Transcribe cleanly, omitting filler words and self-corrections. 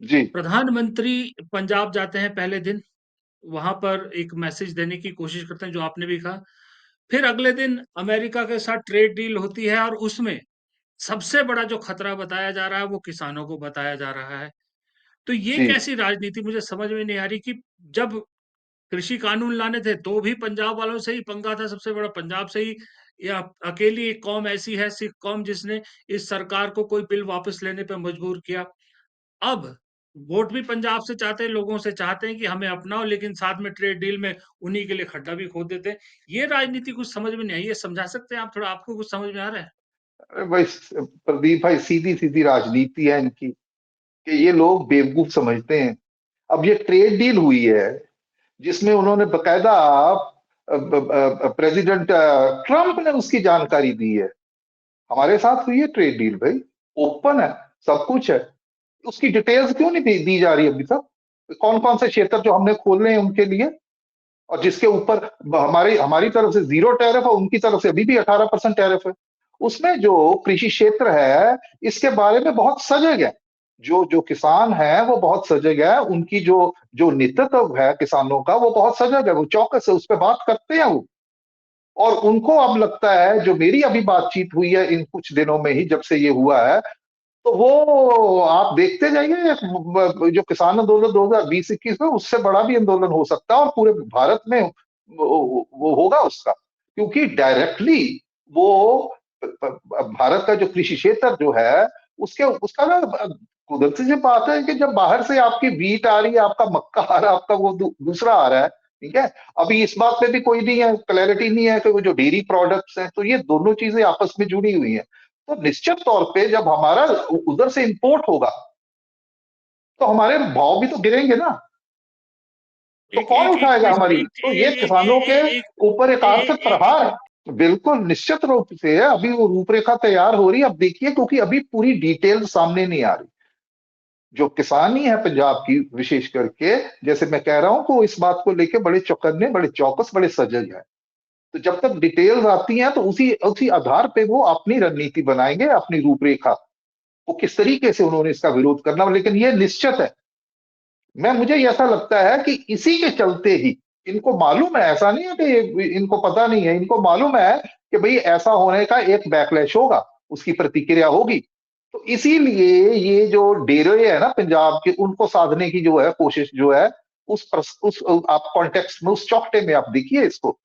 जी, प्रधानमंत्री पंजाब जाते हैं पहले दिन, वहाँ पर एक मैसेज देने की कोशिश करते हैं जो आपने भी कहा। फिर अगले दिन अमेरिका के साथ ट्रेड डील होती है और उसमें सबसे बड़ा जो खतरा बताया जा रहा है वो किसानों को बताया जा रहा है। तो ये जी, कैसी राजनीति मुझे समझ में नहीं आ रही कि जब कृषि कानून लाने थे तो भी पंजाब वालों से ही पंगा था सबसे बड़ा, पंजाब से ही या अकेली एक कौम ऐसी है सिख कौम जिसने इस सरकार को कोई बिल वापस लेने पे मजबूर किया। अब वोट भी पंजाब से चाहते हैं, लोगों से चाहते हैं कि हमें अपनाओ लेकिन साथ में ट्रेड डील में उन्हीं के लिए खड्डा भी खोद देते हैं। ये राजनीति कुछ समझ में नहीं आई, ये समझा सकते हैं आप थोड़ा आपको कुछ समझ में आ रहा है? अरे भाई प्रदीप भाई, सीधी सीधी राजनीति है इनकी, कि ये लोग बेवकूफ समझते हैं। अब ये ट्रेड डील हुई है जिसमें उन्होंने बकायदा प्रेसिडेंट ट्रंप ने उसकी जानकारी दी है। हमारे साथ हुई है ट्रेड डील भाई, ओपन है, सब कुछ है। उसकी डिटेल्स क्यों नहीं दी जा रही अभी तक? कौन कौन से क्षेत्र जो हमने खोले हैं उनके लिए, और जिसके ऊपर हमारी हमारी तरफ से 0 टैरिफ है, उनकी तरफ से अभी भी 18% टैरिफ है। उसमें जो कृषि क्षेत्र है, इसके बारे में बहुत सजग है। जो जो किसान है वो बहुत सजग है, उनकी जो जो नेतृत्व है किसानों का वो बहुत सजग है, वो चौकस है, उस पर बात करते हैं वो। और उनको अब लगता है, जो मेरी अभी बातचीत हुई है इन कुछ दिनों में ही जब से ये हुआ है, तो वो आप देखते जाइए, जो किसान आंदोलन 2020-21 में उससे बड़ा भी आंदोलन हो सकता है, और पूरे भारत में वो होगा उसका। क्योंकि डायरेक्टली वो भारत का जो कृषि क्षेत्र जो है, उसके उसका ना कुदरती सी बात है कि जब बाहर से आपकी वीट आ रही है, आपका मक्का आ रहा है, आपका वो दूसरा आ रहा है, ठीक है। अभी इस बात पे भी कोई नहीं है, क्लैरिटी नहीं है कि वो जो डेयरी प्रोडक्ट्स हैं, तो ये दोनों चीजें आपस में जुड़ी हुई हैं। तो निश्चित तौर पे जब हमारा उधर से इंपोर्ट होगा, तो हमारे भाव भी तो गिरेंगे ना। तो एक कौन एक एक उठाएगा प्रश्न हमारी? एक तो ये एक किसानों के एक ऊपर एक आर्थिक प्रहार है। बिल्कुल निश्चित रूप से अभी वो रूपरेखा तैयार हो रही है, अब देखिए, क्योंकि अभी पूरी डिटेल सामने नहीं आ रही। जो किसानी है पंजाब की विशेष करके, जैसे मैं कह रहा हूं, को इस बात को लेके बड़े चौकन्ने, बड़े चौकस, बड़े सजग है। तो जब तक डिटेल्स आती हैं तो उसी उसी आधार पे वो अपनी रणनीति बनाएंगे, अपनी रूपरेखा, वो किस तरीके से उन्होंने इसका विरोध करना। लेकिन ये निश्चित है, मुझे ऐसा लगता है कि इसी के चलते ही इनको मालूम है, ऐसा नहीं है कि इनको पता नहीं है, इनको मालूम है कि भाई ऐसा होने का एक बैकलैश होगा, उसकी प्रतिक्रिया होगी। तो इसीलिए ये जो डेरे है ना पंजाब के, उनको साधने की जो है कोशिश जो है, उस आप कॉन्टेक्स्ट में, उस चौकटे में आप देखिए इसको।